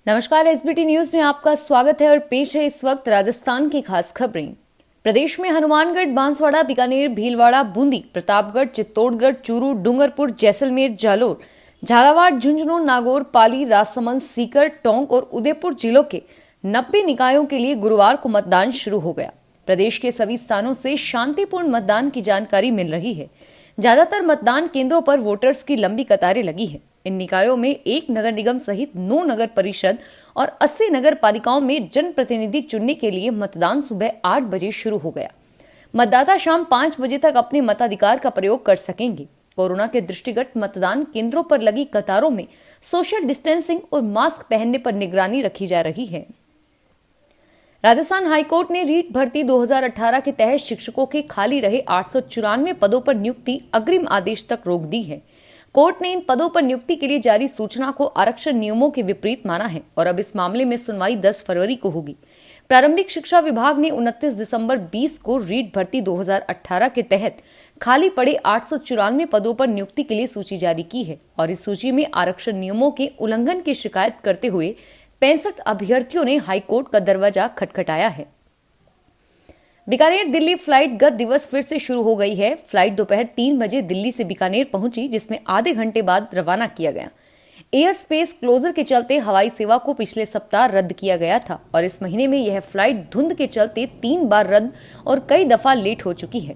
नमस्कार, SBT news में आपका स्वागत है और पेश है इस वक्त राजस्थान की खास खबरें। प्रदेश में हनुमानगढ़, बांसवाड़ा, बीकानेर, भीलवाड़ा, बूंदी, प्रतापगढ़, चित्तौड़गढ़, चूरू, डूंगरपुर, जैसलमेर, जालोर, झालावाड़, झुंझुनू, नागौर, पाली, राजसमंद, सीकर, टोंक और उदयपुर जिलों के 90 निकायों के लिए गुरुवार को मतदान शुरू हो गया। प्रदेश के सभी स्थानों से शांतिपूर्ण मतदान की जानकारी मिल रही है। ज्यादातर मतदान केंद्रों पर वोटर्स की लंबी कतारें लगी है। इन निकायों में 1 नगर निगम सहित 9 नगर परिषद और 80 नगर पालिकाओं में जनप्रतिनिधि चुनने के लिए मतदान सुबह 8 बजे शुरू हो गया। मतदाता शाम 5 बजे तक अपने मताधिकार का प्रयोग कर सकेंगे। कोरोना के दृष्टिगत मतदान केंद्रों पर लगी कतारों में सोशल डिस्टेंसिंग और मास्क पहनने पर निगरानी रखी जा रही है। राजस्थान हाईकोर्ट ने रीट भर्ती 2018 के तहत शिक्षकों के खाली रहे 894 पदों पर नियुक्ति अग्रिम आदेश तक रोक दी है। कोर्ट ने इन पदों पर नियुक्ति के लिए जारी सूचना को आरक्षण नियमों के विपरीत माना है और अब इस मामले में सुनवाई 10 फरवरी को होगी। प्रारंभिक शिक्षा विभाग ने 29 दिसंबर 20 को रीट भर्ती 2018 के तहत खाली पड़े 894 पदों पर नियुक्ति के लिए सूची जारी की है और इस सूची में आरक्षण नियमों के उल्लंघन की शिकायत करते हुए 65 अभ्यर्थियों ने हाईकोर्ट का दरवाजा खटखटाया है। बीकानेर दिल्ली फ्लाइट गत दिवस फिर से शुरू हो गई है। फ्लाइट दोपहर 3 बजे दिल्ली से बीकानेर पहुंची, जिसमें आधे घंटे बाद रवाना किया गया। एयर स्पेस क्लोजर के चलते हवाई सेवा को पिछले सप्ताह रद्द किया गया था और इस महीने में यह फ्लाइट धुंध के चलते 3 बार रद्द और कई दफा लेट हो चुकी है।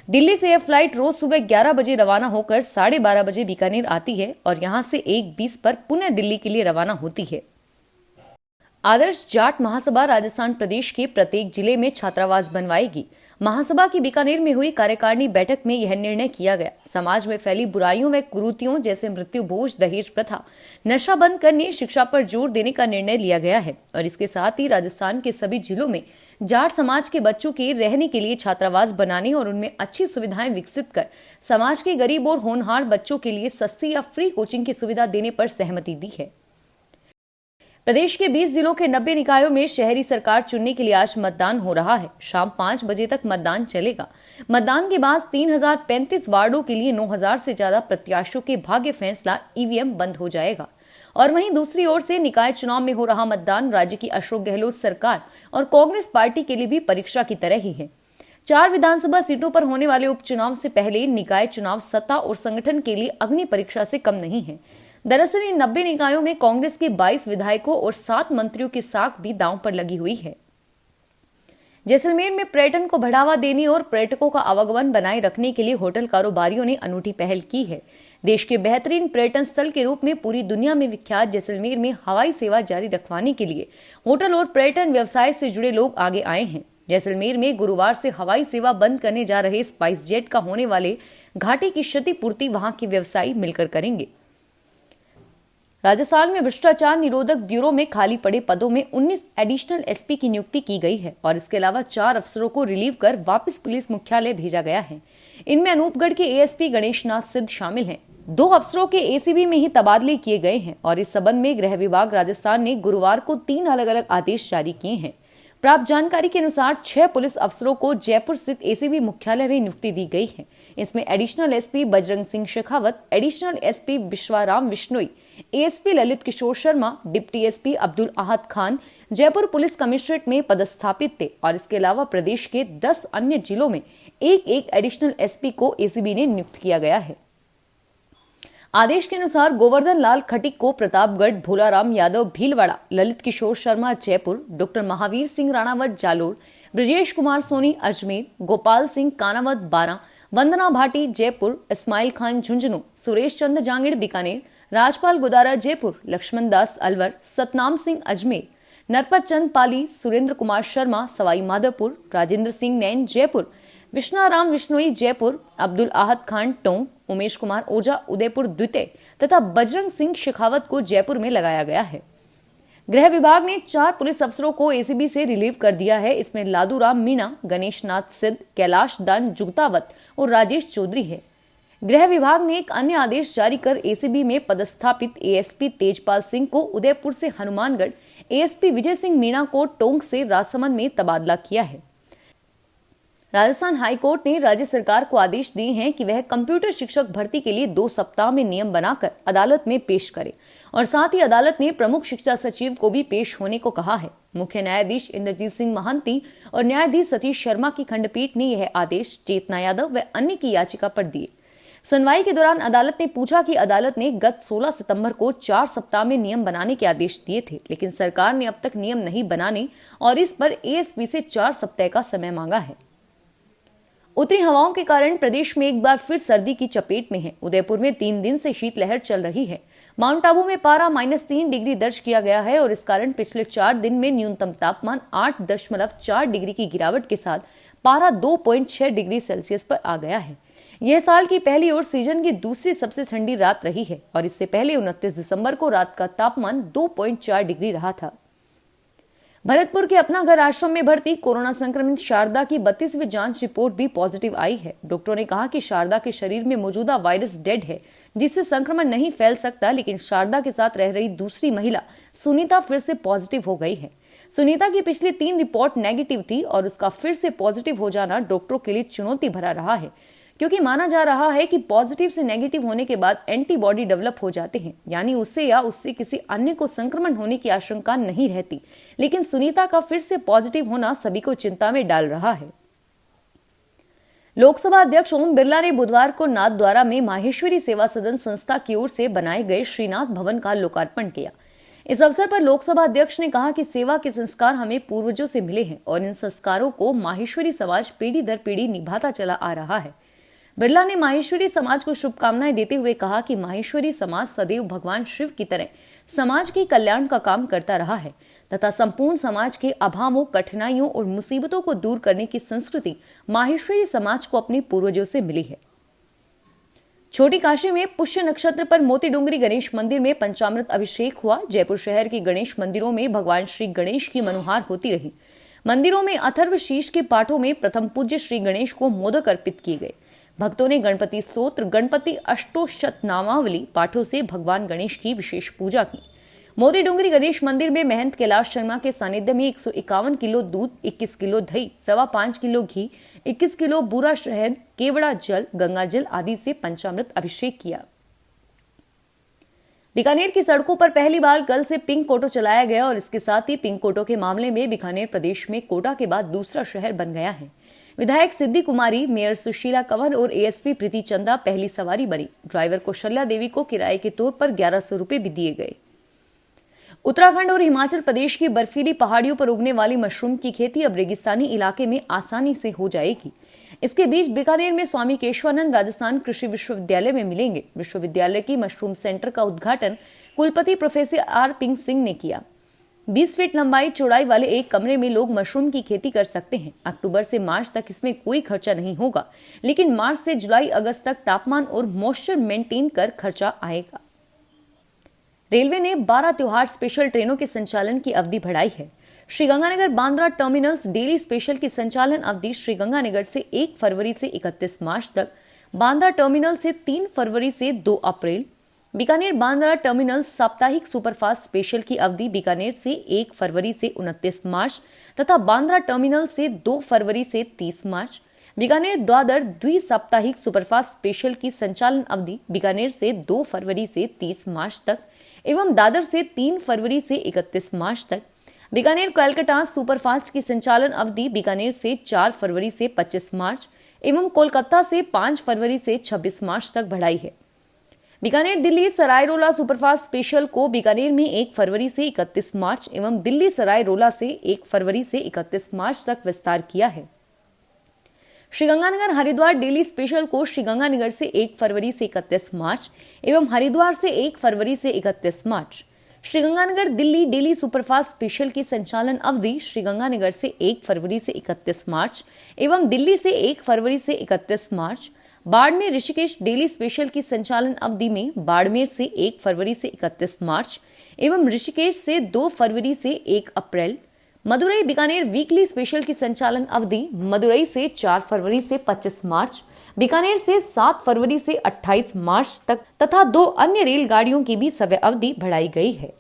दिल्ली से यह फ्लाइट रोज सुबह 11 बजे रवाना होकर 12:30 बजे बीकानेर आती है और यहां से 1:20 पर पुनः दिल्ली के लिए रवाना होती है। आदर्श जाट महासभा राजस्थान प्रदेश के प्रत्येक जिले में छात्रावास बनवाएगी। महासभा की बीकानेर में हुई कार्यकारिणी बैठक में यह निर्णय किया गया। समाज में फैली बुराइयों व कुरीतियों जैसे मृत्यु भोज, दहेज प्रथा, नशा बंद करने, शिक्षा पर जोर देने का निर्णय लिया गया है और इसके साथ ही राजस्थान के सभी जिलों में जाट समाज के बच्चों के रहने के लिए छात्रावास बनाने और उनमें अच्छी सुविधाएं विकसित कर समाज के गरीब और होनहार बच्चों के लिए सस्ती या फ्री कोचिंग की सुविधा देने पर सहमति दी है। प्रदेश के 20 जिलों के 90 निकायों में शहरी सरकार चुनने के लिए आज मतदान हो रहा है। शाम 5 बजे तक मतदान चलेगा। मतदान के बाद 3035 वार्डों के लिए 9000 से ज्यादा प्रत्याशियों के भाग्य फैसला ईवीएम बंद हो जाएगा। और वहीं दूसरी ओर से निकाय चुनाव में हो रहा मतदान राज्य की अशोक गहलोत सरकार और कांग्रेस पार्टी के लिए भी परीक्षा की तरह ही है। 4 विधानसभा सीटों पर होने वाले उपचुनाव से पहले निकाय चुनाव सत्ता और संगठन के लिए अग्नि परीक्षा से कम नहीं है। दरअसल इन 90 निकायों में कांग्रेस के 22 विधायकों और 7 मंत्रियों की साख भी दांव पर लगी हुई है। जैसलमेर में पर्यटन को बढ़ावा देने और पर्यटकों का आवागमन बनाए रखने के लिए होटल कारोबारियों ने अनूठी पहल की है। देश के बेहतरीन पर्यटन स्थल के रूप में पूरी दुनिया में विख्यात जैसलमेर में हवाई सेवा जारी रखवाने के लिए होटल और पर्यटन व्यवसाय से जुड़े लोग आगे आए हैं। जैसलमेर में गुरुवार से हवाई सेवा बंद करने जा रहे स्पाइस जेट का होने वाले घाटे की क्षतिपूर्ति वहां के व्यवसायी मिलकर करेंगे। राजस्थान में भ्रष्टाचार निरोधक ब्यूरो में खाली पड़े पदों में 19 एडिशनल एसपी की नियुक्ति की गई है और इसके अलावा 4 अफसरों को रिलीव कर वापस पुलिस मुख्यालय भेजा गया है। इनमें अनूपगढ़ के एएसपी गणेश नाथ सिद्ध शामिल हैं। 2 अफसरों के एसीबी में ही तबादले किए गए हैं और इस संबंध में गृह विभाग राजस्थान ने गुरुवार को 3 अलग अलग आदेश जारी किए हैं। प्राप्त जानकारी के अनुसार 6 पुलिस अफसरों को जयपुर स्थित एसीबी मुख्यालय में नियुक्ति दी गई है। इसमें additional SP Bajrang Singh Shekhawat, additional SP Vishwaram Bishnoi, ASP Lalit Kishore Sharma, deputy SP Abdul Ahad Khan Jaipur police commissionerate में पदस्थापित थे और इसके अलावा प्रदेश के 10 अन्य जिलों में एक एडिशनल एसपी को एसीबी ने नियुक्त किया गया है। आदेश के अनुसार गोवर्धन लाल खटिक को प्रतापगढ़, भोलाराम यादव भीलवाड़ा, ललित किशोर शर्मा जयपुर, डॉक्टर महावीर सिंह राणावत जालोर, ब्रजेश कुमार सोनी अजमेर, गोपाल सिंह कानावत बारां, वंदना भाटी जयपुर, इस्माइल खान झुंझुनू, सुरेश चंद्र जांगिड़ बीकानेर, राजपाल गुदारा जयपुर, लक्ष्मण दास अलवर, सतनाम सिंह अजमेर, नरपत चंद पाली, सुरेंद्र कुमार शर्मा सवाई माधोपुर, राजेंद्र सिंह नैन जयपुर, विष्णाराम विश्नोई जयपुर, अब्दुल अहद खान टोंक, उमेश कुमार ओझा उदयपुर द्वितीय तथा बजरंग सिंह शेखावत को जयपुर में लगाया गया है। गृह विभाग ने 4 पुलिस अफसरों को एसीबी से रिलीव कर दिया है। इसमें लादूराम मीणा, गणेश नाथ सिद्ध, कैलाश दान जुगतावत और राजेश चौधरी है। गृह विभाग ने एक अन्य आदेश जारी कर एसीबी में पदस्थापित एएसपी तेजपाल सिंह को उदयपुर से हनुमानगढ़, एएसपी विजय सिंह मीणा को टोंक से राजसमंद में तबादला किया है। राजस्थान हाईकोर्ट ने राज्य सरकार को आदेश दिए हैं कि वह कंप्यूटर शिक्षक भर्ती के लिए 2 सप्ताह में नियम बनाकर अदालत में पेश करे और साथ ही अदालत ने प्रमुख शिक्षा सचिव को भी पेश होने को कहा है। मुख्य न्यायाधीश इंद्रजीत सिंह महांती और न्यायाधीश सतीश शर्मा की खंडपीठ ने यह आदेश चेतना यादव व अन्य की याचिका पर दिए। सुनवाई के दौरान अदालत ने पूछा कि अदालत ने गत 16 सितंबर को 4 सप्ताह में नियम बनाने के आदेश दिए थे, लेकिन सरकार ने अब तक नियम नहीं बनाने और इस पर एएसपी से 4 सप्ताह का समय मांगा है। उत्तरी हवाओं के कारण प्रदेश में एक बार फिर सर्दी की चपेट में है। उदयपुर में 3 दिन से शीतलहर चल रही है। माउंट आबू में पारा -3 डिग्री दर्ज किया गया है और इस कारण पिछले 4 दिन में न्यूनतम तापमान 8.4 डिग्री की गिरावट के साथ पारा 2.6 डिग्री सेल्सियस पर आ गया है। यह साल की पहली और सीजन की दूसरी सबसे ठंडी रात रही है और इससे पहले 29 दिसंबर को रात का तापमान 2.4 डिग्री रहा था। भरतपुर के अपना घर आश्रम में भर्ती कोरोना संक्रमित शारदा की 32वीं जांच रिपोर्ट भी पॉजिटिव आई है। डॉक्टरों ने कहा कि शारदा के शरीर में मौजूदा वायरस डेड है, जिससे संक्रमण नहीं फैल सकता, लेकिन शारदा के साथ रह रही दूसरी महिला सुनीता फिर से पॉजिटिव हो गई है। सुनीता की पिछली 3 रिपोर्ट नेगेटिव थी और उसका फिर से पॉजिटिव हो जाना डॉक्टरों के लिए चुनौती भरा रहा है, क्योंकि माना जा रहा है कि पॉजिटिव से नेगेटिव होने के बाद एंटीबॉडी डेवलप हो जाते हैं, यानी उससे या उससे किसी अन्य को संक्रमण होने की आशंका नहीं रहती। लेकिन सुनीता का फिर से पॉजिटिव होना सभी को चिंता में डाल रहा है। लोकसभा अध्यक्ष ओम बिरला ने बुधवार को नाथद्वारा में माहेश्वरी सेवा सदन संस्था की ओर से बनाए गए श्रीनाथ भवन का लोकार्पण किया। इस अवसर पर लोकसभा अध्यक्ष ने कहा कि सेवा के संस्कार हमें पूर्वजों से मिले हैं और इन संस्कारों को माहेश्वरी समाज पीढ़ी दर पीढ़ी निभाता चला आ रहा है। बिरला ने माहेश्वरी समाज को शुभकामनाएं देते हुए कहा कि माहेश्वरी समाज सदैव भगवान शिव की तरह समाज के कल्याण का काम करता रहा है तथा संपूर्ण समाज के अभावों, कठिनाइयों और मुसीबतों को दूर करने की संस्कृति माहेश्वरी समाज को अपने पूर्वजों से मिली है। छोटी काशी में पुष्य नक्षत्र पर मोती डूंगरी गणेश मंदिर में पंचामृत अभिषेक हुआ। जयपुर शहर के गणेश मंदिरों में भगवान श्री गणेश की मनोहार होती रही। मंदिरों में अथर्व शीर्ष के पाठों में प्रथम पूज्य श्री गणेश को मोदक अर्पित किए गए। भक्तों ने गणपति स्तोत्र, गणपति अष्टोशतनामावली पाठों से भगवान गणेश की विशेष पूजा की। मोती डूंगरी गणेश मंदिर में महंत कैलाश शर्मा के सानिध्य में 151 किलो दूध, 21 किलो दही, 5.25 किलो घी, 21 किलो बूरा शहद, केवड़ा जल, गंगा जल आदि से पंचामृत अभिषेक किया। बीकानेर की सड़कों पर पहली बार कल से पिंक कोटो चलाया गया और इसके साथ ही पिंक कोटो के मामले में बीकानेर प्रदेश में कोटा के बाद दूसरा शहर बन गया है। विधायक सिद्धि कुमारी, मेयर सुशीला कंवर और एएसपी प्रीति चंदा पहली सवारी बनी। ड्राइवर को शल्या देवी को किराए के तौर पर 1100 रुपए भी दिए गए। उत्तराखंड और हिमाचल प्रदेश की बर्फीली पहाड़ियों पर उगने वाली मशरूम की खेती अब रेगिस्तानी इलाके में आसानी से हो जाएगी। इसके बीज बीकानेर में स्वामी केशवानंद राजस्थान कृषि विश्वविद्यालय में मिलेंगे। विश्वविद्यालय की मशरूम सेंटर का उद्घाटन कुलपति प्रोफेसर आर पिंग सिंह ने किया। 20 फीट लंबाई चौड़ाई वाले एक कमरे में लोग मशरूम की खेती कर सकते हैं। अक्टूबर से मार्च तक इसमें कोई खर्चा नहीं होगा, लेकिन मार्च से जुलाई अगस्त तक तापमान और मॉइस्चर मेंटेन कर खर्चा आएगा। रेलवे ने 12 त्योहार स्पेशल ट्रेनों के संचालन की अवधि बढ़ाई है। Sriganganagar Bandra terminals daily special की संचालन अवधि श्रीगंगानगर से 1 फरवरी से 31 मार्च तक, बांद्रा टर्मिनल से 3 फरवरी से 2 अप्रैल, बीकानेर बांद्रा टर्मिनल साप्ताहिक सुपरफास्ट स्पेशल की अवधि बीकानेर से 1 फरवरी से 29 मार्च तथा बांद्रा टर्मिनल से 2 फरवरी से 30 मार्च, बीकानेर दादर द्वि साप्ताहिक सुपरफास्ट स्पेशल की संचालन अवधि बीकानेर से 2 फरवरी से 30 मार्च तक एवं दादर से 3 फरवरी से 31 मार्च तक, बीकानेर कोलकाता सुपरफास्ट की संचालन अवधि बीकानेर से 4 फरवरी से 25 मार्च एवं कोलकाता से 5 फरवरी से 26 मार्च तक बढ़ाई है। बीकानेर दिल्ली सराय रोला सुपरफास्ट स्पेशल को बीकानेर में 1 फरवरी से 31 मार्च एवं दिल्ली सराय रोला से 1 फरवरी से 31 मार्च तक विस्तार किया है। श्रीगंगानगर हरिद्वार डेली स्पेशल को श्रीगंगानगर से 1 फरवरी से 31 मार्च एवं हरिद्वार से 1 फरवरी से 31 मार्च, Sriganganagar Delhi daily superfast special की संचालन अवधि श्रीगंगानगर से 1 फरवरी से 31 मार्च एवं दिल्ली से 1 फरवरी से 31 मार्च, बाड़मेर ऋषिकेश डेली स्पेशल की संचालन अवधि में बाड़मेर से 1 फरवरी से 31 मार्च एवं ऋषिकेश से 2 फरवरी से 1 अप्रैल, मदुरई बीकानेर वीकली स्पेशल की संचालन अवधि मदुरई से 4 फरवरी से 25 मार्च, बीकानेर से 7 फरवरी से 28 मार्च तक तथा 2 अन्य रेलगाड़ियों की भी समय अवधि बढ़ाई गई है।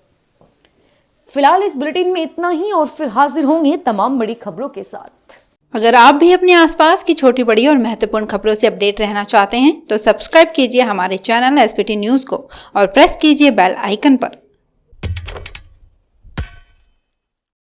फिलहाल इस बुलेटिन में इतना ही और फिर हाजिर होंगे तमाम बड़ी खबरों के साथ। अगर आप भी अपने आसपास की छोटी बड़ी और महत्वपूर्ण खबरों से अपडेट रहना चाहते हैं तो सब्सक्राइब कीजिए हमारे चैनल एसपीटी न्यूज को और प्रेस कीजिए बेल आइकन पर।